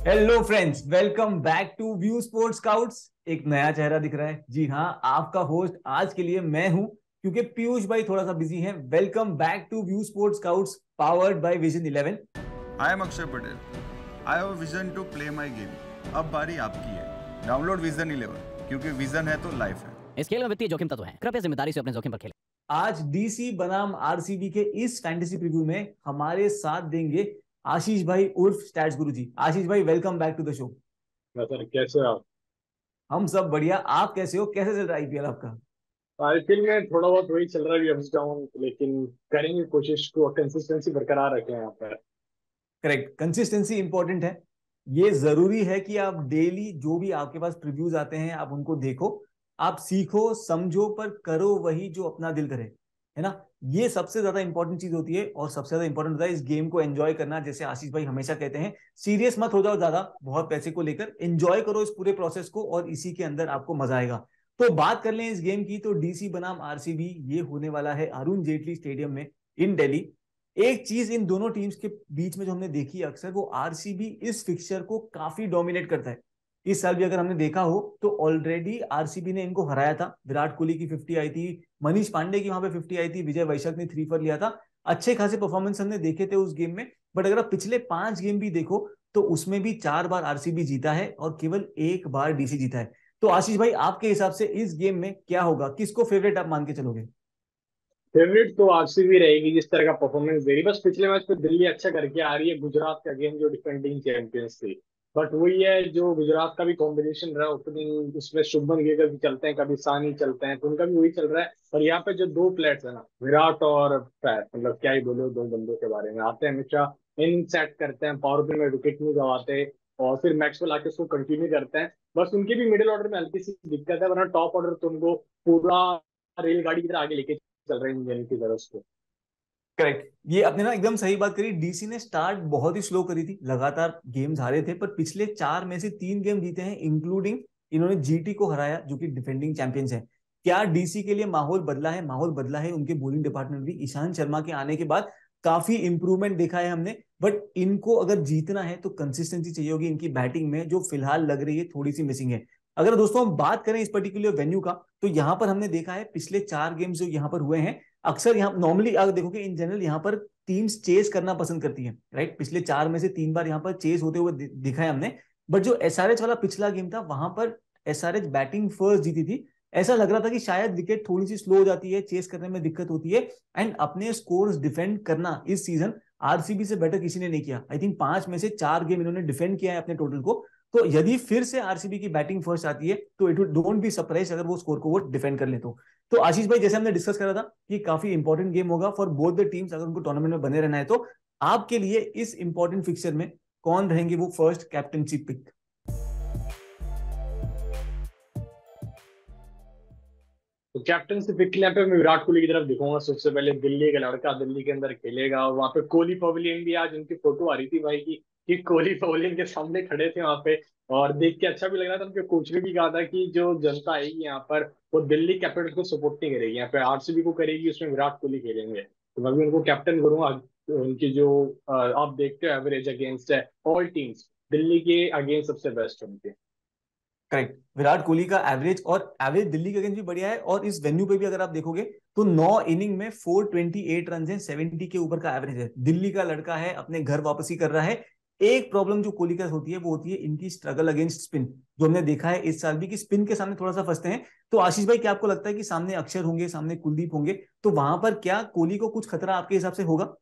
Hello friends, welcome back to View Sports Scouts. एक नया चेहरा दिख रहा है। जी हाँ, आपका होस्ट आज के लिए मैं हूं, क्योंकि पीयूष भाई थोड़ा सा बिजी हैं। Welcome back to View Sports Scouts powered by Vision 11। I am Akshay Patel. I have vision to play my game. अब बारी आपकी है। डाउनलोड विजन 11 क्योंकि विजन है तो लाइफ है। इस खेल में वित्तीय जोखिम तत्व है, कृपया जिम्मेदारी से अपने जोखिम पर खेलें। आज डीसी बनाम आरसीबी के इस फैंटेसी प्रीव्यू में हमारे साथ देंगे आशीष भाई उर्फ स्टैट्स गुरुजी। आशीष भाई, welcome back to the show. Sir कैसे हो आप? हम सब बढ़िया। आप कैसे हो? कैसे चल रहा है आईपीएल आपका? आईपीएल में थोड़ा बहुत वही चल रहा है, अप्स डाउन, लेकिन करेंगे कोशिश को कंसिस्टेंसी बरकरार रखें यहाँ पर। करेक्ट, कंसिस्टेंसी इंपॉर्टेंट है। ये जरूरी है कि आप डेली जो भी आपके पास प्रीव्यूज आते हैं आप उनको देखो, आप सीखो समझो, पर करो वही जो अपना दिल करे, है ना। ये सबसे ज्यादा इंपॉर्टेंट चीज होती है। और सबसे ज्यादा इंपॉर्टेंट होता है इस गेम को एंजॉय करना। जैसे आशीष भाई हमेशा कहते हैं, सीरियस मत हो जाओ ज्यादा बहुत पैसे को लेकर, एंजॉय करो इस पूरे प्रोसेस को और इसी के अंदर आपको मजा आएगा। तो बात कर लें इस गेम की, तो डीसी बनाम आरसीबी ये होने वाला है अरुण जेटली स्टेडियम में इन दिल्ली। एक चीज इन दोनों टीम्स के बीच में जो हमने देखी अक्सर, वो आरसीबी इस फिक्सचर को काफी डोमिनेट करता है। इस साल भी अगर हमने देखा हो तो ऑलरेडी आरसीबी ने इनको हराया था। विराट कोहली की 50 आई थी, मनीष पांडे की वहां पे 50 आई थी, विजय वैशक ने 3 पर लिया था। अच्छे खासे परफॉर्मेंस हमने देखे थे उस गेम में। बट अगर आप पिछले 5 गेम भी देखो तो उसमें भी 4 बार आरसीबी जीता है और केवल 1 बार डीसी जीता है। तो आशीष भाई, आपके हिसाब से इस गेम में क्या होगा? किसको फेवरेट आप मान के चलोगे? फेवरेट तो आरसीबी रहेगी, जिस तरह का परफॉर्मेंस दे रही। बस पिछले मैच पे दिल्ली अच्छा करके आ रही है गुजरात का गेम, जो डिफेंडिंग चैंपियंस थी। बट वही है, जो गुजरात का भी कॉम्बिनेशन रहा ओपनिंग, उसमें शुभमन गिल भी चलते हैं, कभी सानी चलते हैं, तो उनका भी वही चल रहा है। और यहाँ पे जो दो प्लेयर्स है ना, विराट और पैट, मतलब क्या ही बोले दो बंदों के बारे में, आते हैं हमेशा इन सेट करते हैं, पावर प्ले में विकेट नहीं गवाते, और फिर मैक्सवेल आके उसको कंटिन्यू करते हैं। बस उनके भी मिडिल ऑर्डर में हल्की सी दिक्कत है, वरना टॉप ऑर्डर तो उनको पूरा रेलगाड़ी की तरह आगे लेके चल रहे हैं इंजन की तरफ से। करेक्ट, ये आपने ना एकदम सही बात करी। डीसी ने स्टार्ट बहुत ही स्लो करी थी, लगातार गेम्स हारे थे, पर पिछले 4 में से 3 गेम जीते हैं, इंक्लूडिंग इन्होंने जीटी को हराया जो कि डिफेंडिंग चैंपियंस है। क्या डीसी के लिए माहौल बदला है? माहौल बदला है। उनके बॉलिंग डिपार्टमेंट भी ईशांत शर्मा के आने के बाद काफी इंप्रूवमेंट देखा है हमने। बट इनको अगर जीतना है तो कंसिस्टेंसी चाहिए होगी इनकी बैटिंग में, जो फिलहाल लग रही है थोड़ी सी मिसिंग है। अगर दोस्तों हम बात करें इस पर्टिकुलर वेन्यू का, तो यहाँ पर हमने देखा है पिछले 4 गेम्स जो यहाँ पर हुए हैं, अक्सर यहाँ नॉर्मली अगर देखोगे इन जनरल यहाँ पर टीम्स चेस करना पसंद करती है, राइट। पिछले 4 में से 3 बार यहाँ पर चेस होते हुए दिखा है हमने। बट जो एसआरएच वाला पिछला गेम था वहां पर एसआरएच बैटिंग फर्स्ट जीती थी। ऐसा लग रहा था कि शायद विकेट थोड़ी सी स्लो हो जाती है, चेस करने में दिक्कत होती है। एंड अपने स्कोर्स डिफेंड करना इस सीजन आरसीबी से बेटर किसी ने नहीं किया। आई थिंक 5 में से 4 गेम इन्होंने डिफेंड किया है अपने टोटल को। तो यदि फिर से आरसीबी की बैटिंग फर्स्ट आती है तो इट डोंट बी सरप्राइज अगर वो स्कोर को वो डिफेंड कर ले तो आशीष भाई, जैसे हमने डिस्कस करा था कि काफी इंपॉर्टेंट गेम होगा फॉर बोथ द टीम्स अगर उनको टूर्नामेंट में बने रहना है तो। आपके लिए इस इंपॉर्टेंट फिक्सचर में कौन रहेंगे वो फर्स्ट कैप्टनसी पिक? तो कैप्टन से पिक यहाँ पे मैं विराट कोहली की तरफ दिखाऊंगा सबसे पहले। दिल्ली का लड़का दिल्ली के अंदर खेलेगा, और वहां पे कोहली पवेलियन भी, आज उनकी फोटो आ रही थी भाई की, कि कोहली पवेलियन के सामने खड़े थे वहां पे। और देख के अच्छा भी लग रहा था। उनके कोच ने भी कहा था कि जो जनता आएगी यहाँ पर, वो दिल्ली कैपिटल्स को सपोर्ट नहीं करेगी, यहाँ पे आरसीबी को करेगी, उसमें विराट कोहली खेलेंगे। तो मैं भी उनको कैप्टन करूंगा। उनकी जो आप देखते हो एवरेज अगेंस्ट है ऑल टीम्स, दिल्ली के अगेंस्ट सबसे बेस्ट है उनके। करेक्ट, विराट कोहली का एवरेज और एवरेज दिल्ली के अगेंस्ट भी बढ़िया है। और इस वेन्यू पे भी अगर आप देखोगे तो 9 इनिंग में 428 रन है, 70 के ऊपर का एवरेज है। दिल्ली का लड़का है, अपने घर वापसी कर रहा है। एक प्रॉब्लम जो कोहली का होती है वो होती है इनकी स्ट्रगल अगेंस्ट स्पिन, जो हमने देखा है इस साल भी कि स्पिन के सामने थोड़ा सा फंसते हैं। तो आशीष भाई, क्या आपको लगता है कि सामने अक्षर होंगे, सामने कुलदीप होंगे, तो वहां पर क्या कोहली को कुछ खतरा आपके हिसाब से होगा?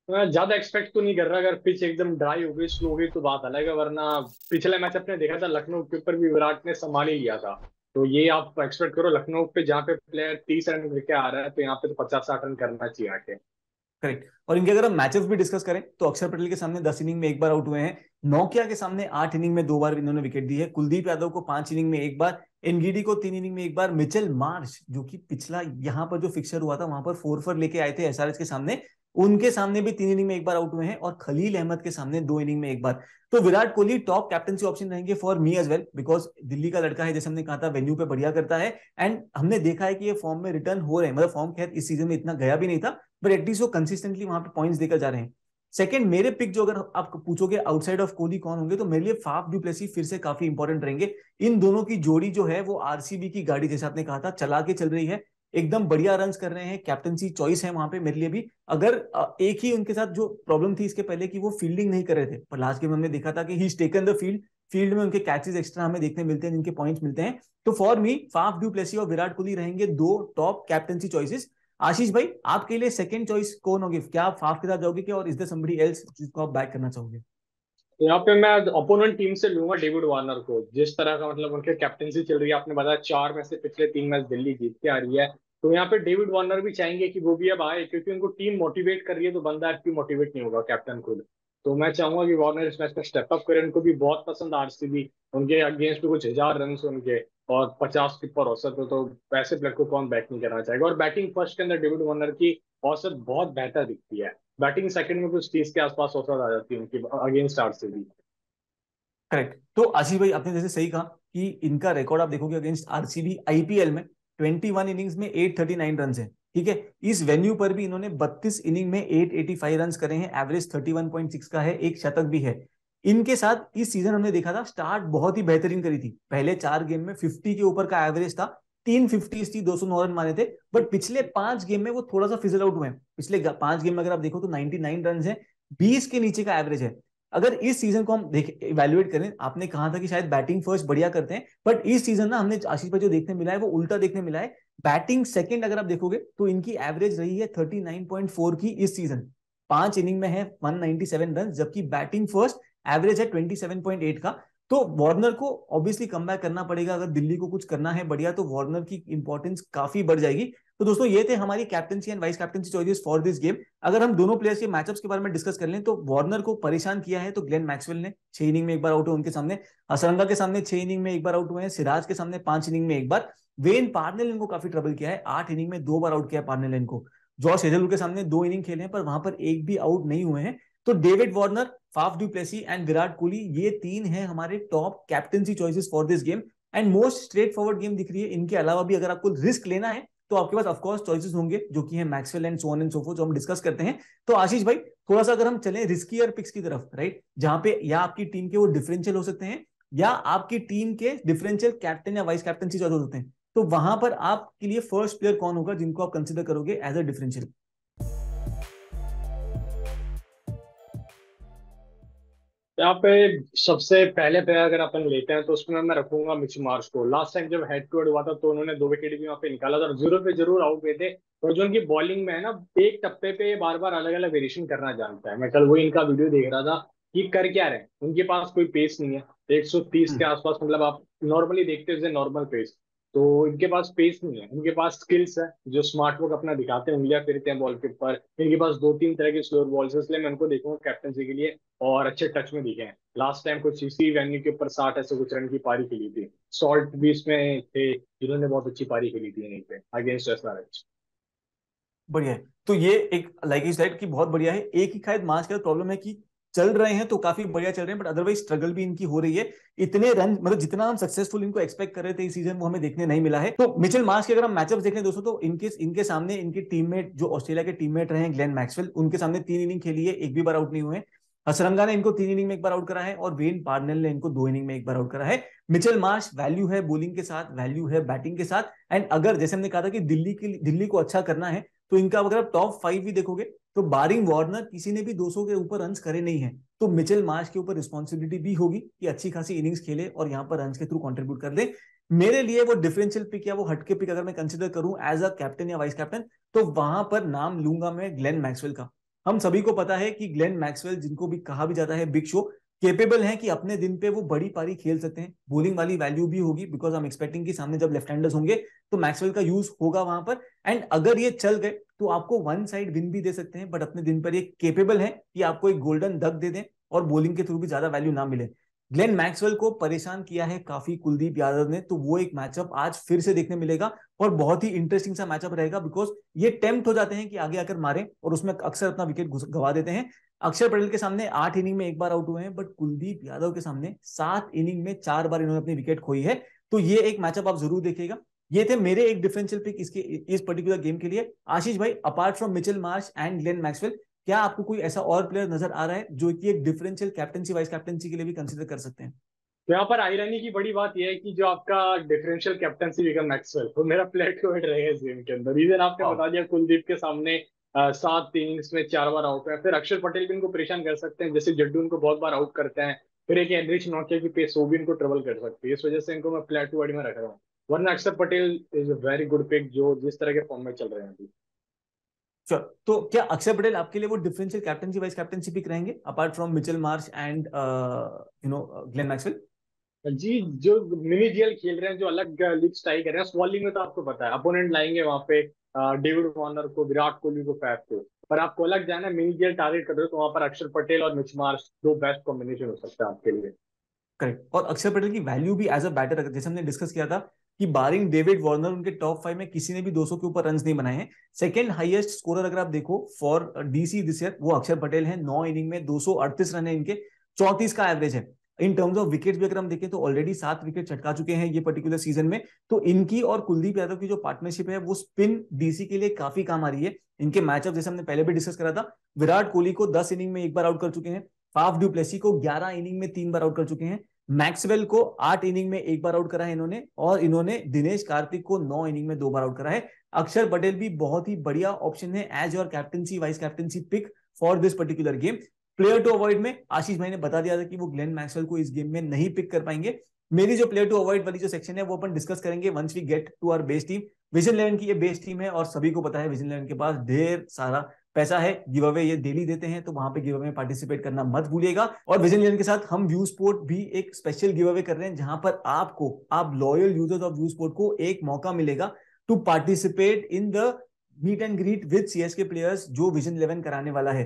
मैं ज्यादा एक्सपेक्ट तो नहीं कर रहा। अगर पिच एकदम ड्राई हो गई, स्लो हो गई, तो बात अलग है, वरना पिछले मैच अपने देखा था लखनऊ के ऊपर भी विराट ने संभाल ही लिया था। तो ये आप एक्सपेक्ट करो लखनऊ पे, जहाँ पे प्लेयर 30 रन करके आ रहा है, तो यहाँ पे तो 50-60 रन करना चाहिए आके। करेक्ट। और इनके अगर हम मैचअप भी डिस्कस करें तो अक्षर पटेल के सामने 10 इनिंग में 1 बार आउट हुए हैं। नोकिया के सामने 8 इनिंग में 2 बार इन्होंने विकेट दी है। कुलदीप यादव को 5 इनिंग में 1 बार, एनगीडी को 3 इनिंग में 1 बार, मिचेल मार्श जो कि पिछला यहाँ पर जो फिक्सर हुआ था वहां पर 4 लेके आए थे एसआरएच के सामने, उनके सामने भी 3 इनिंग में 1 बार आउट हुए हैं। और खलील अहमद के सामने 2 इनिंग में 1 बार। तो Virat Kohli top captaincy option रहेंगे for me as well, because Delhi का लड़का है, जैसे हमने कहा था वेन्यू पे बढ़िया करता है। एंड हमने देखा है कि ये फॉर्म में रिटर्न हो रहे हैं, मतलब फॉर्म खैर इस सीजन में इतना गया भी नहीं था, बट एटलीस्ट वो कंसिस्टेंटली वहां पे पॉइंट्स देकर जा रहे हैं। सेकंड मेरे पिक जो अगर आप पूछोगे आउटसाइड ऑफ कोहली कौन होंगे, तो मेरे लिए फाफ डू प्लेसी फिर से काफी इंपॉर्टेंट रहेंगे। इन दोनों की जोड़ी जो है वो आरसीबी की गाड़ी जैसे आपने कहा था चला के चल रही है, एकदम बढ़िया रन्स कर रहे हैं, कैप्टनसी चॉइस है वहां पे मेरे लिए भी। अगर एक ही उनके साथ जो प्रॉब्लम थी इसके पहले कि वो फील्डिंग नहीं कर रहे थे, पर लास्ट गेम हमने देखा था कि ही टेकन द फील्ड, फील्ड में उनके कैचेस एक्स्ट्रा हमें देखने मिलते हैं, जिनके पॉइंट्स मिलते हैं। तो for me Faf du Plessis और विराट कोहली रहेंगे दो टॉप कैप्टनसी चॉइसेस। आशीष भाई आपके लिए सेकंड चॉइस कौन होगी, क्या आप फाफ के साथ जाओगे क्या, और इज देयर समबडी एल्स जिसको आप बैक करना चाहोगे? यहाँ पे मैं ओपोनेंट टीम से लूंगा डेविड वार्नर को। जिस तरह का मतलब उनके कैप्टनसी चल रही है, आपने बताया 4 में से पिछले 3 मैच दिल्ली जीत के आ रही है, तो यहाँ पे डेविड वार्नर भी चाहेंगे कि वो भी अब आए, क्योंकि उनको टीम मोटिवेट कर रही है, तो बंदा क्यों मोटिवेट नहीं होगा कैप्टन खुद। तो मैं चाहूंगा कि वार्नर इस मैच में स्टेप अप करे। उनको भी बहुत पसंद आरसीबी, उनके अगेंस्ट भी कुछ 1000 रन उनके और 50 के ऊपर औसत हो, तो वैसे प्लेयर को कौन बैट नहीं करना चाहेगा। और बैटिंग फर्स्ट के अंदर डेविड वार्नर की औसत बहुत बेहतर दिखती है, बैटिंग सेकंड में कुछ 30 के आसपास औसत आ जाती है उनकी अगेंस्ट आरसीबी। करेक्ट। तो आशीष भाई आपने जैसे सही कहा कि इनका रिकॉर्ड आप देखोगे अगेंस्ट आरसीबी आईपीएल में 21 इनिंग्स में 839 रन है, ठीक है। इस वेन्यू पर भी इन्होंने 32 इनिंग में 885 रन करे हैं, एवरेज 31.6 का है, एक शतक भी है। इनके साथ इस सीजन हमने देखा था स्टार्ट बहुत ही बेहतरीन करी थी, पहले 4 गेम में 50 के ऊपर का एवरेज था, 350 थी, 209 रन मारे थे। बट पिछले 5 गेम में वो थोड़ा सा फिजल आउट हुए हैं। पिछले 5 गेम में अगर आप देखो तो 99 रन है, 20 के नीचे का एवरेज है। अगर इस सीजन को हम देख इवेल्युएट करें, आपने कहा था कि शायद बैटिंग फर्स्ट बढ़िया करते हैं, बट इस सीजन ना हमने आशीष भाई जो देखने मिला है वो उल्टा देखने मिला है। बैटिंग सेकंड अगर आप देखोगे तो इनकी एवरेज रही है 39.4 की इस सीजन, 5 इनिंग में है 197 रन, जबकि बैटिंग फर्स्ट एवरेज है 27.8 का। तो वार्नर को ऑब्वियसली कमबैक करना पड़ेगा, अगर दिल्ली को कुछ करना है बढ़िया तो वार्नर की इंपॉर्टेंस काफी बढ़ जाएगी। तो दोस्तों ये थे हमारी captaincy and vice captaincy choices for this game. अगर हम दोनों प्लेयर्स के मैचअप्स के बारे में डिस्कस कर लें तो वार्नर को परेशान किया है तो ग्लेन मैक्सवेल ने, 6 इनिंग में एक बार आउट हुए उनके सामने, असरंगा के सामने 6 इनिंग में एक बार आउट हुए हैं, सिराज के सामने 5 इनिंग में एक बार, वेन पार्नेल इनको काफी ट्रबल किया है, 8 इनिंग में 2 बार आउट किया है पार्नेल इनको, जॉश हेजलवुड के सामने 2 इनिंग खेले हैं पर वहां पर एक भी आउट नहीं हुए हैं। तो David Warner, Faf du Plessis and Virat Kohli, ये 3 हैं हमारे top captaincy choices for this game and most straightforward game दिख रही है। इनके अलावा भी अगर आपको रिस्क लेना है तो आपके पास ऑफकोर्स चॉइसेस होंगे जो कि है Maxwell and so on and so fourth, जो हम डिस्कस करते हैं। तो आशीष भाई थोड़ा सा अगर हम चलें रिस्कियर पिक्स की तरफ, राइट, जहां पे या आपकी टीम के वो डिफरेंशियल हो सकते हैं या आपकी टीम के डिफरेंशियल कैप्टन या वाइस कैप्टनसी चॉइस हो सकते हैं, तो वहां पर आपके लिए फर्स्ट प्लेयर कौन होगा जिनको आप कंसिडर करोगे एज अ डिफरेंशियल? यहाँ पे सबसे पहले पे अगर अपन लेते हैं तो उसमें मैं रखूंगा मिच मार्श को। लास्ट टाइम जब हेड टू हेड हुआ था तो उन्होंने 2 विकेट भी वहां पे निकाला था और 0 पे जरूर आउट हुए थे। और जो उनकी बॉलिंग में है ना, एक टप्पे पे बार बार अलग अलग वेरिएशन करना जानता है। मैं कल वही इनका वीडियो देख रहा था कि कर क्या रहे, उनके पास कोई पेस नहीं है, 130 के आसपास, मतलब आप नॉर्मली देखते हैं नॉर्मल पेस, तो इनके पास पेस नहीं है। इनके पास स्किल्स है, जो स्मार्ट वर्क अपना दिखाते हैं, उंगलियां फेरते हैं बॉल के ऊपर। इनके पास 2-3 तरह की स्लोअर बॉल्स है, इसलिए मैं उनको देखूंगा कैप्टनसी के लिए। और अच्छे टच में दिखे हैं, लास्ट टाइम कुछ इसी वेन्यू के ऊपर 60 ऐसे कुछ रन की पारी खेली थी। सॉल्ट भी इसमें थे जिन्होंने बहुत अच्छी पारी खेली थी यहीं पे अगेंस्ट एसआरएच। बढ़िया है। तो ये एक लाइक इस राइट की बहुत बढ़िया है। एक ही शायद मार्च का प्रॉब्लम है कि चल रहे हैं तो काफी बढ़िया चल रहे हैं, बट अदरवाइज स्ट्रगल भी इनकी हो रही है। इतने रन मतलब जितना हम सक्सेसफुल इनको एक्सपेक्ट कर रहे थे इस सीजन वो हमें देखने नहीं मिला है। तो मिचेल मार्श के अगर हम मैचअप देखें दोस्तों तो इनके सामने इनके टीममेट जो ऑस्ट्रेलिया के टीममेट रहे हैं ग्लेन मैक्सवेल, उनके सामने 3 इनिंग खेली है, एक भी बार आउट नहीं हुए। हसरंगा ने इनको 3 इनिंग में एक बार आउट करा है और वेन पार्नेल ने इनको 2 इनिंग में एक बार आउट करा है। मिचेल मार्श वैल्यू है बॉलिंग के साथ, वैल्यू है बैटिंग के साथ। एंड अगर जैसे हमने कहा था कि दिल्ली को अच्छा करना है तो इनका अगर आप टॉप 5 भी देखोगे तो बारिंग वार्नर किसी ने भी 200 के ऊपर रन्स करे नहीं है। तो मिचेल मार्श के ऊपर रिस्पॉन्सिबिलिटी भी होगी कि अच्छी खासी इनिंग्स खेले और यहाँ पर रन्स के थ्रू कंट्रीब्यूट कर दे। मेरे लिए वो डिफरेंशियल पिक या वो हटके पिक अगर मैं कंसिडर करूं एज अ कैप्टन या वाइस कैप्टन, तो वहां पर नाम लूंगा मैं ग्लेन मैक्सवेल का। हम सभी को पता है कि ग्लेन मैक्सवेल, जिनको भी कहा भी जाता है बिग शो, केपेबल हैं कि अपने दिन पे वो बड़ी पारी खेल सकते हैं। बॉलिंग वाली वैल्यू भी होगी बिकॉज आई एम एक्सपेक्टिंग कि सामने जब लेफ्ट हैंडर्स होंगे तो मैक्सवेल का यूज होगा वहां पर। एंड अगर ये चल गए तो आपको वन साइड विन भी दे सकते हैं, बट अपने दिन पर ये केपेबल है कि आपको एक गोल्डन डक दे दें और बॉलिंग के थ्रू भी ज्यादा वैल्यू ना मिले। ग्लेन मैक्सवेल को परेशान किया है काफी कुलदीप यादव ने, तो वो एक मैचअप आज फिर से देखने मिलेगा और बहुत ही इंटरेस्टिंग सा मैचअप रहेगा बिकॉज ये टेम्प्ट हो जाते हैं कि आगे आकर मारे और उसमें अक्सर अपना विकेट गवा देते हैं। अक्षर पटेल के सामने 8 इनिंग में एक बार आउट हुए हैं, बट कुलदीप यादव के सामने 7 इनिंग में 4 बार इन्होंने अपनी विकेट खोई है। तो ये एक मैचअप आप जरूर देखिएगा। ये थे मेरे एक डिफरेंशियल पिक इसके इस पर्टिकुलर गेम के लिए। आशीष भाई, apart from Mitchell Marsh and Glenn Maxwell, क्या आपको कोई ऐसा और प्लेयर नजर आ रहा है जो कि एक डिफरेंशियल कैप्टनसी वाइस कैप्टनसी के लिए भी कंसिडर कर सकते हैं? तो यहाँ पर आयरनी की बड़ी बात यह है कि जो आपका डिफरेंशियल कैप्टनसी विक्रम मैक्सवेल, तो मेरा प्लेयर टू हेड रहेगा इस गेम के अंदर। रीजन आपने वाह। बता दिया, कुलदीप के सामने 7 इनिंग्स में 4 बार आउट है। फिर अक्षर पटेल भी इनको परेशान कर सकते हैं, जैसे जड्डू इनको बहुत बार आउट करते हैं। फिर एक एनरिच नोकिया की पेस, वो भी इनको ट्रबल कर सकती है। इस वजह से इनको मैं प्लेयर टू हेड में रख रहा हूँ। वरना Akshar Patel is a very good pick, जो जिस तरह के फॉर्म में चल रहे हैं अभी। श्योर। तो क्या अक्षर पटेल आपके लिए वो differential captaincy vice captaincy pick रहेंगे apart from Mitchell Marsh and Glenn Maxwell? जी, जो मिनी जीएल खेल रहे हैं, जो अलग लीग स्टाइल कर रहे हैं, स्मॉल लीग में तो आपको पता है अपोनेंट लाएंगे वहां पे डेविड वार्नर को, विराट कोहली को, फैफ को। पर आपको अलग जाना है, मिनी जीएल टारगेट कर रहे हो, तो वहां पर अक्षर पटेल और मिच मार्श दो बेस्ट कॉम्बिनेशन हो सकता है आपके लिए। करेक्ट। और अक्षर पटेल की वैल्यू भी एज अ बैटर, जैसे हमने डिस्कस किया था कि बारिंग डेविड वार्नर उनके टॉप 5 में किसी ने भी 200 के ऊपर रन नहीं बनाए हैं। सेकंड हाईएस्ट स्कोरर अगर आप देखो फॉर डीसी दिस ईयर, वो अक्षर पटेल है। 9 इनिंग में 238 रन है इनके, 34 का एवरेज है। इन टर्म्स ऑफ विकेट्स भी अगर हम देखें तो ऑलरेडी 7 विकेट चटका चुके हैं ये पर्टिकुलर सीजन में। तो इनकी और कुलदीप यादव की जो पार्टनरशिप है वो स्पिन डीसी के लिए काफी काम आ रही है। इनके मैचअप जैसे हमने पहले भी डिस्कस करा था, विराट कोहली को 10 इनिंग में एक बार आउट कर चुके हैं, फाफ डू प्लेसी को 11 इनिंग में 3 बार आउट कर चुके हैं, मैक्सवेल को 8 इनिंग में एक बार आउट करा है इन्होंने, और इन्होंने दिनेश कार्तिक को 9 इनिंग में 2 बार आउट करा है। अक्षर पटेल भी बहुत ही बढ़िया ऑप्शन है as your captaincy vice captaincy pick for this particular game. Player to avoid में आशीष भाई ने बता दिया था कि वो ग्लेन मैक्सवेल को इस गेम में नहीं पिक कर पाएंगे। मेरी जो प्लेयर टू अवॉइड वाली जो सेक्शन है वो अपन डिस्कस करेंगे once we get to our base team. Vision 11 की ये बेस टीम है और सभी को पता है विजन 11 के पास ढेर सारा पैसा है, गिव अवे ये डेली देते हैं, तो वहां पे गिव अवे में पार्टिसिपेट करना मत भूलिएगा। और विजन 11 के साथ हम व्यू स्पोर्ट भी एक स्पेशल गिव अवे कर रहे हैं, जहां पर आपको, आप loyal users of View Sport को एक मौका मिलेगा to participate in the meet and greet with CSK players जो विजन 11 कराने वाला है।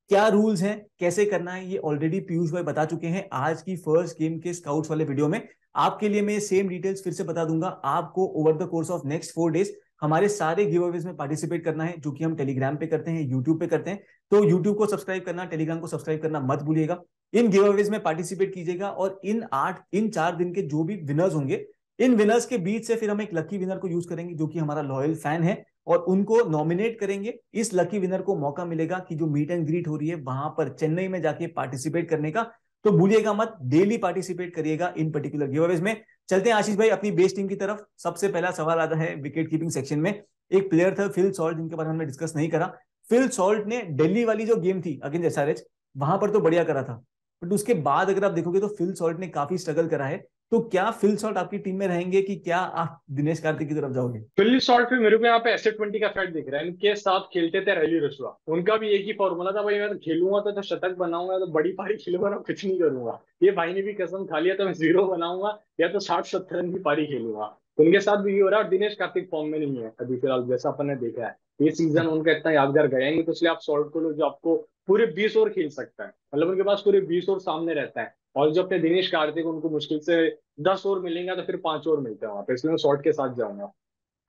क्या रूल्स हैं, कैसे करना है, ये ऑलरेडी पीयूष भाई बता चुके हैं आज की फर्स्ट गेम के स्काउट्स वाले वीडियो में। आपके लिए मैं सेम डिटेल्स फिर से बता दूंगा। आपको over the course of next 4 days हमारे सारे गिव अवेज में पार्टिसिपेट करना है, जो कि हम टेलीग्राम पे करते हैं, यूट्यूब पे करते हैं। तो यूट्यूब को सब्सक्राइब करना, टेलीग्राम को सब्सक्राइब करना मत भूलिएगा। इन गिव अवेज में पार्टिसिपेट कीजिएगा और इन 4 दिन के जो भी विनर्स होंगे, इन विनर्स के बीच से फिर हम एक लकी विनर को यूज करेंगे जो कि हमारा लॉयल फैन है, और उनको नॉमिनेट करेंगे। इस लकी विनर को मौका मिलेगा कि जो मीट एंड ग्रीट हो रही है वहां पर चेन्नई में जाके पार्टिसिपेट करने का। तो भूलिएगा मत, डेली पार्टिसिपेट करिएगा इन पर्टिकुलर गिवअवेज में। चलते हैं आशीष भाई अपनी बेस टीम की तरफ। सबसे पहला सवाल आता है विकेट कीपिंग सेक्शन में। एक प्लेयर था फिल सॉल्ट, जिनके बारे में हमने डिस्कस नहीं करा। फिल सॉल्ट ने दिल्ली वाली जो गेम थी अगेंस्ट एसआरएच, वहां पर तो बढ़िया करा था, बट उसके बाद अगर आप देखोगे तो फिल सॉल्ट ने काफी स्ट्रगल करा है। तो क्या फिल सॉल्ट आपकी टीम में रहेंगे कि क्या आप दिनेश कार्तिक की तरफ जाओगे? फिल सॉल्ट पे मेरे को यहाँ पे एस20 का फैक्ट दिख रहा है। इनके साथ खेलते थे रैली रसुआ, उनका भी एक ही फॉर्मूला था, भाई मैं तो खेलूंगा तो शतक बनाऊंगा, तो बड़ी पारी खेलूंगा ना, कुछ नहीं करूंगा। ये भाई ने भी कसम खा लिया, तो मैं 0 बनाऊंगा या तो 60-70 रन की पारी खेलूंगा। उनके साथ भी ये हो रहा है। और दिनेश कार्तिक फॉर्म में नहीं है अभी फिलहाल, जैसा अपन ने देखा है। ये सीजन उनका इतना यादगार गया नहीं, तो इसलिए आप सॉल्ट को लो जो आपको पूरे 20 ओवर खेल सकता है। मतलब उनके पास पूरे 20 ओवर सामने रहता है। और जो अपने दिनेश कार्तिक, उनको मुश्किल से 10 ओवर मिलेंगे, तो फिर 5 ओवर मिलते हैं वहां पे, इसलिए मैं शॉर्ट के साथ जाऊंगा।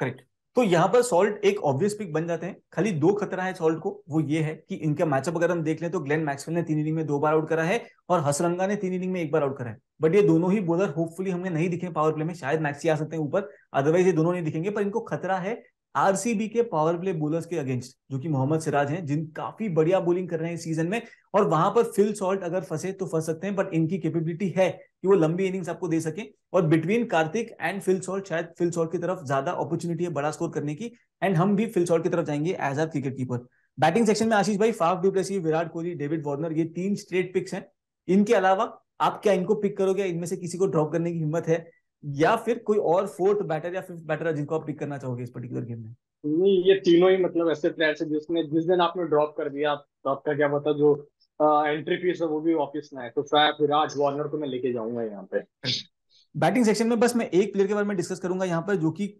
करेक्ट। तो यहाँ पर सॉल्ट एक ऑब्वियस पिक बन जाते हैं। खाली 2 खतरा है सॉल्ट को, वो ये है कि इनका मैचअप अगर हम देख लें तो ग्लेन मैक्सवेल ने 3 इनिंग में 2 बार आउट करा है और हसरंगा ने 3 इनिंग में 1 बार आउट करा है। बट ये दोनों ही बॉलर होपफुली हमें नहीं दिखे पावर प्ले में, शायद मैक्सी आ सकते हैं ऊपर, अदरवाइज ये दोनों नहीं दिखेंगे। पर इनको खतरा है आरसीबी के पावर प्ले बॉलर्स के अगेंस्ट, जो कि मोहम्मद सिराज हैं, जिन काफी बढ़िया बॉलिंग कर रहे हैं इस सीजन में। और वहां पर फिल सॉल्ट अगर फंसे तो फंस सकते हैं, बट इनकी कैपेबिलिटी है कि वो लंबी इनिंग्स आपको दे सके। और between Kartik and Phil Salt शायद फिल सॉल्ट की तरफ ज्यादा अपॉर्चुनिटी है बड़ा स्कोर करने की, एंड हम भी फिल सॉल्ट की तरफ जाएंगे as our cricket keeper. Batting section में आशीष भाई Faf du Plessis, Virat Kohli, David Warner, ये 3 स्ट्रेट पिक्स हैं। इनके अलावा आप क्या इनको पिक करोगे? इनमें से किसी को ड्रॉप करने की हिम्मत है, या फिर कोई और 4th बैटर या 5th बैटर जिनको आप पिक करना चाहोगे इस पर्टिकुलर गेम में? नहीं, ये तीनों ही मतलब ऐसे प्लेयर्स है जिसने जिस दिन आपने ड्रॉप कर दिया, तो आपका क्या पता जो एंट्री फीस है वो भी वापस ना है। तो फैफ, विराट, वार्नर को मैं लेके जाऊंगा यहाँ पे। बैटिंग सेक्शन में बस मैं एक प्लेयर के बारे में डिस्कस करूंगा यहाँ पर, जो कि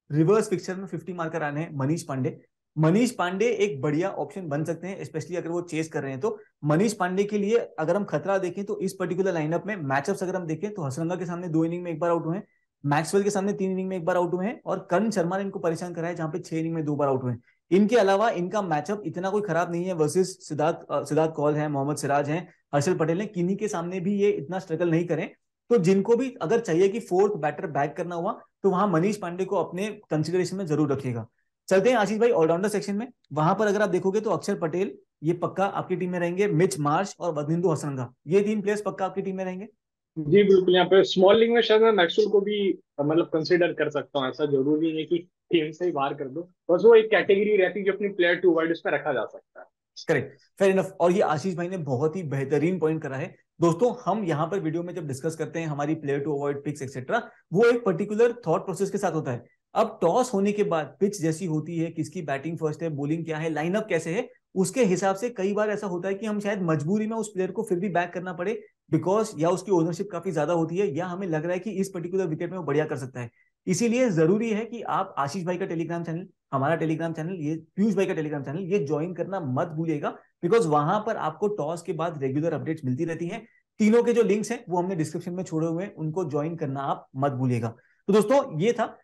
रिवर्स पिक्चर में 50 मार्कर आने हैं, मनीष पांडे। मनीष पांडे एक बढ़िया ऑप्शन बन सकते हैं, स्पेशली अगर वो चेस कर रहे हैं तो। मनीष पांडे के लिए अगर हम खतरा देखें तो इस पर्टिकुलर लाइनअप में मैचअप्स अगर हम देखें तो हसरंगा के सामने 2 इनिंग में 1 बार आउट हुए हैं, मैक्सवेल के सामने 3 इनिंग में 1 बार आउट हुए हैं, और करण शर्मा ने इनको परेशान कराया जहां पे 6 इनिंग में 2 बार आउट हुए हैं। इनके अलावा इनका मैचअप इतना कोई खराब नहीं है वर्सेस सिद्धार्थ कौल है, मोहम्मद सिराज है, हर्षल पटेल ने, किन्हीं के सामने भी ये इतना स्ट्रगल नहीं करें। तो जिनको भी अगर चाहिए कि 4th बैटर बैक करना हुआ, तो वहां मनीष पांडे को अपने कंसिडरेशन में जरूर रखिएगा। चलते हैं आशीष भाई ऑलराउंडर सेक्शन में। वहां पर अगर आप देखोगे तो अक्षर पटेल ये पक्का आपकी टीम में रहेंगे। मिच मार्श और वदनिंदु हसरंगा, ये 3 प्लेयर्स पक्का आपकी टीम में रहेंगे। जी बिल्कुल, यहाँ पे स्मॉल लीग में शायद मैं मैक्सवेल को भी मतलब कंसीडर कर सकता हूँ। ऐसा जरूरी नहीं है कि टीम से ही बाहर कर दो, बस वो एक कैटेगरी रहती है जो अपनी प्लेयर टू वाइड उसमें रखा जा सकता है। Correct, fair enough. और ये आशीष भाई ने बहुत ही बेहतरीन पॉइंट करा है। दोस्तों, हम यहाँ पर वीडियो में जब डिस्कस करते हैं हमारी player to avoid picks etcetera, वो एक पर्टिकुलर थॉट प्रोसेस के साथ होता है। अब टॉस होने के बाद पिच जैसी होती है, किसकी बैटिंग फर्स्ट है, बॉलिंग क्या है, लाइनअप कैसे है, उसके हिसाब से कई बार ऐसा होता है कि हम शायद मजबूरी में उस प्लेयर को फिर भी बैक करना पड़े, बिकॉज या उसकी ओनरशिप काफी ज्यादा होती है, या हमें लग रहा है कि इस पर्टिकुलर विकेट में वो बढ़िया कर सकता है। इसीलिए जरूरी है कि आप आशीष भाई का टेलीग्राम चैनल, हमारा टेलीग्राम चैनल, ये पीयूष भाई का टेलीग्राम चैनल, ये ज्वाइन करना मत भूलिएगा, बिकॉज वहां पर आपको टॉस के बाद रेगुलर अपडेट्स मिलती रहती हैं। तीनों के जो लिंक्स हैं वो हमने डिस्क्रिप्शन में छोड़े हुए हैं, उनको ज्वाइन करना आप मत भूलिएगा। तो दोस्तों, ये था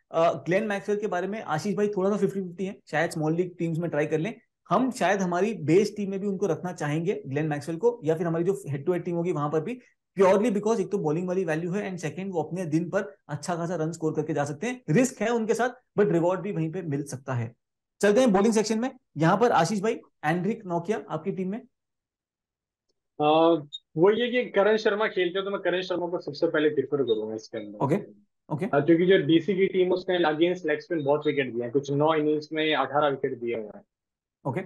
ग्लेन मैक्सवेल के बारे में। आशीष भाई थोड़ा सा 50-50 है, शायद स्मॉल लीग टीम्स में ट्राई कर लें। हम शायद हमारी बेस टीम में भी उनको रखना चाहेंगे ग्लेन मैक्सवेल को, या फिर हमारी जो हेड टू हेड टीम होगी वहां पर भी, प्योरली बिकॉज एक तो बॉलिंग वाली वैल्यू है, एंड सेकंड वो अपने दिन पर अच्छा खासा रन स्कोर करके जा सकते हैं। रिस्क है उनके साथ, बट रिवॉर्ड भी वहीं पे मिल सकता है। चलते हैं बॉलिंग सेक्शन में। यहां पर आशीष भाई, एंड्रिक नोकिया आपकी टीम में। वो ये कि करण शर्मा खेलते हो तो मैं करण शर्मा को सबसे पहले प्रीफर करूंगा इसके अंदर। ओके ओके क्योंकि जो डीसी की टीम उसने अगेंस्ट लेग स्पिन बहुत विकेट दिए हैं, कुछ 9 इनिंग्स में 18 विकेट दिए हुए हैं। ओके,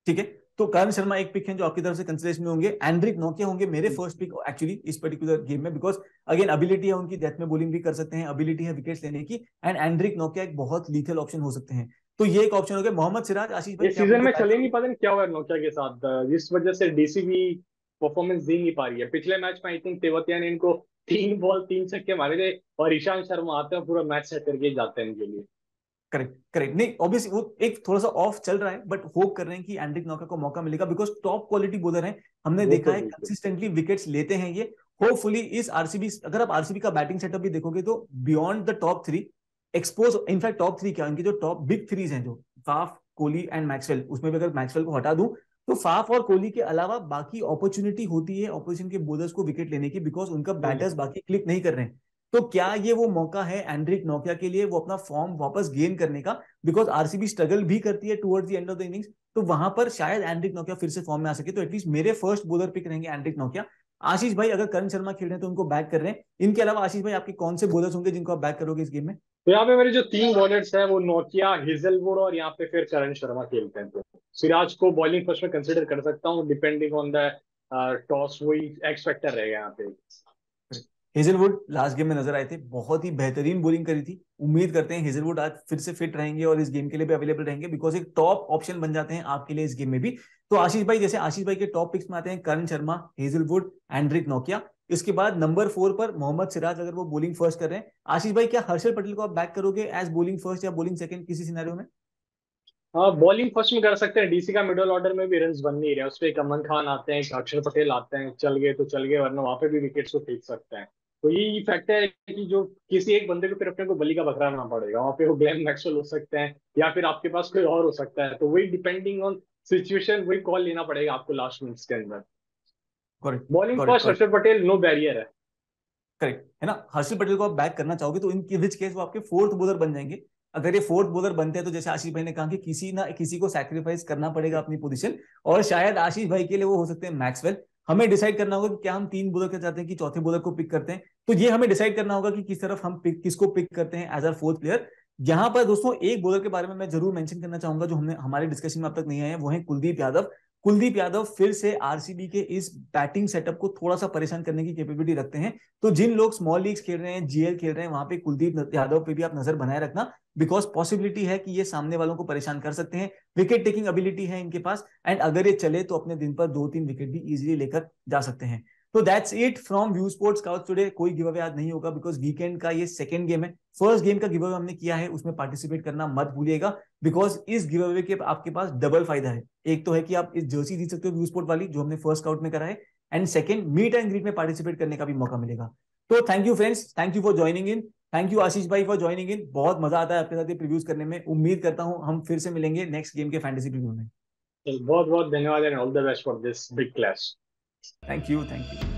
ठीक है। तो करण शर्मा एक पिक है जो आपकी तरफ से कंसिडरेशन में होंगे। एंड्रिक नोकिया होंगे मेरे फर्स्ट पिक एक्चुअली इस पर्टिकुलर गेम में, बिकॉज अगेन एबिलिटी है उनकी, डेथ में बॉलिंग भी कर सकते हैं, एबिलिटी है विकेट्स लेने की, एंड एंड्रिक नोकिया एक बहुत लीथल ऑप्शन हो सकते हैं। तो ये एक ऑप्शन हो गया। मोहम्मद सिराज, आशीष भाई इस क्या आप सीजन उनको में बैक चले नहीं करोगे? पता नहीं क्या हुआ है नोकिया के साथ, जिस वजह से डीसी भी परफॉर्मेंस दे नहीं पा रही है। पिछले मैच में आई थिंक तेवतिया ने इनको 3 बॉल 3 छक्के मारे थे, और ईशांत शर्मा आते हैं पूरा मैच सेट करके जाते हैं इनके लिए। करेक्ट करेक्ट, नहीं ऑब्वियसली वो एक थोड़ा सा ऑफ चल रहा है, बट होप कर रहे हैं कि एंड्रिक नोकिया को मौका मिलेगा, बिकॉज टॉप क्वालिटी बॉलर है, हमने वो देखा तो है बिल्कुल। कंसिस्टेंटली विकेट्स लेते हैं ये। होपफुली इस आरसीबी, अगर आप आरसीबी का बैटिंग सेटअप भी देखोगे तो beyond the top 3 expose, in fact top 3 क्या, इनके जो टॉप बिग 3 हैं, जो फाफ, कोहली एंड मैक्सवेल, उसमें भी अगर मैक्सवेल को हटा दूं तो फाफ और कोहली के अलावा बाकी अपॉर्चुनिटी होती है ऑपोजिशन के बॉलर्स को विकेट लेने की, बिकॉज उनका बैटर्स बाकी क्लिक नहीं कर रहे हैं। तो क्या ये वो मौका है एंड्रिक नोकिया के लिए वो अपना फॉर्म वापस गेन करने का, बिकॉज आरसीबी स्ट्रगल भी करती है towards the end of the innings, तो वहां पर शायद एंड्रिक नोकिया फिर से फॉर्म में आ सके। तो एटलीस्ट मेरे फर्स्ट बॉलर पिक रहेंगे एंड्रिक नोकिया। आशीष भाई अगर करण शर्मा खेल रहे हैं तो उनको बैक कर रहे हैं, इनके अलावा आशीष भाई आपके कौन से बॉलर्स होंगे जिनको आप बैक करोगे इस गेम में? तो यहाँ पे मेरे जो 3 बॉलर्स हैं वो नोकिया, हेजलवुड और यहाँ पे फिर करण शर्मा खेलते हैं। तो सिराज को बॉलिंग फर्स्ट में कंसिडर कर सकता हूँ, डिपेंडिंग ऑन द टॉस, वही एक्स फैक्टर रहेगा यहाँ पे। हेजलवुड लास्ट गेम में नजर आए थे, बहुत ही बेहतरीन बॉलिंग करी थी। उम्मीद करते हैं हेजलवुड आज फिर से फिट रहेंगे और इस गेम के लिए भी अवेलेबल रहेंगे, बिकॉज एक टॉप ऑप्शन बन जाते हैं आपके लिए इस गेम में भी। तो आशीष भाई, जैसे आशीष भाई के टॉप पिक्स में आते हैं करण शर्मा, हेजलवुड, एंड्रिक नोकिया, इसके बाद नंबर 4 पर मोहम्मद सिराज, अगर वो बॉलिंग फर्स्ट कर रहे हैं। आशीष भाई, क्या हर्षल पटेल को आप बैक करोगे एज बॉलिंग फर्स्ट या बॉलिंग सेकंड किसी सिनेरियो में? हाँ, बॉलिंग फर्स्ट में कर सकते हैं। डीसी का मिडिल ऑर्डर में भी रन बन नहीं रहे, उस पर एक अमन खान आते हैं, एक अक्षर पटेल आते हैं, चल गए तो चल गए, वरना वहां पे भी विकेट्स को फेंक सकते हैं। तो ये फैक्टर है कि जो किसी एक बंदे को फिर अपने को बलि का बकरा ना पड़ेगा, वहां पे वो ग्लेन मैक्सवेल हो सकते हैं, या फिर आपके पास कोई और हो सकता है। तो वही डिपेंडिंग ऑन सिचुएशन वही कॉल लेना पड़ेगा आपको लास्ट मिनट्स के अंदर। Correct bowling correct first correct अक्षर पटेल, नो बैरियर है। करेक्ट है ना। हर्षल पटेल को आप बैक करना चाहोगे तो इन विच केस वो आपके फोर्थ बॉलर बन जाएंगे। अगर ये फोर्थ बॉलर बनते हैं तो जैसे आशीष भाई ने कहा कि किसी ना किसी को सैक्रिफाइस करना पड़ेगा अपनी पोजीशन, और शायद आशीष भाई के लिए वो हो सकते हैं मैक्सवेल। हमें डिसाइड करना होगा कि क्या हम 3 बॉलर के चाहते हैं कि चौथे बॉलर को पिक करते हैं। तो ये हमें डिसाइड करना होगा कि किस तरफ हम किसको पिक करते हैं एज आर फोर्थ प्लेयर। यहाँ पर दोस्तों एक बॉलर के बारे में मैं जरूर मेंशन करना चाहूंगा जो हमने हमारे डिस्कशन में अब तक नहीं आया है, वो है कुलदीप यादव। कुलदीप यादव फिर से आरसीबी के इस बैटिंग सेटअप को थोड़ा सा परेशान करने की कैपेबिलिटी रखते हैं। तो जिन लोग स्मॉल लीग्स खेल रहे हैं, जीएल खेल रहे हैं, वहां पे कुलदीप यादव पे भी आप नजर बनाए रखना, बिकॉज पॉसिबिलिटी है कि ये सामने वालों को परेशान कर सकते हैं। विकेट टेकिंग एबिलिटी है इनके पास, एंड अगर ये चले तो अपने दिन पर 2-3 विकेट भी इजीली लेकर जा सकते हैं। तो that's it from view sports couch today. कोई गिव अवे आज नहीं होगा बिकॉज वीकेंड का ये सेकंड गेम है। फर्स्ट गेम का गिव अवे हमने किया है, उसमें पार्टिसिपेट करना मत भूलिएगा, बिकॉज इस गिव अवे के आपके पास डबल फायदा है। एक तो है कि आप इस जर्सी जीत सकते हो व्यू स्पोर्ट वाली, जो हमने फर्स्ट आउट में करा है, and second meet and greet में पार्टिसिपेट करने का भी मौका मिलेगा। तो thank you friends, thank you for joining in, thank you Ashish भाई फॉर ज्वाइनिंग इन। बहुत मजा आता है आपके साथ ये प्रीव्यूज करने में। उम्मीद करता हूं हम फिर से मिलेंगे नेक्स्ट गेम के फैंटेसी प्रीव्यू में। बहुत बहुत धन्यवाद and all the best for this big clash. Thank you, thank you.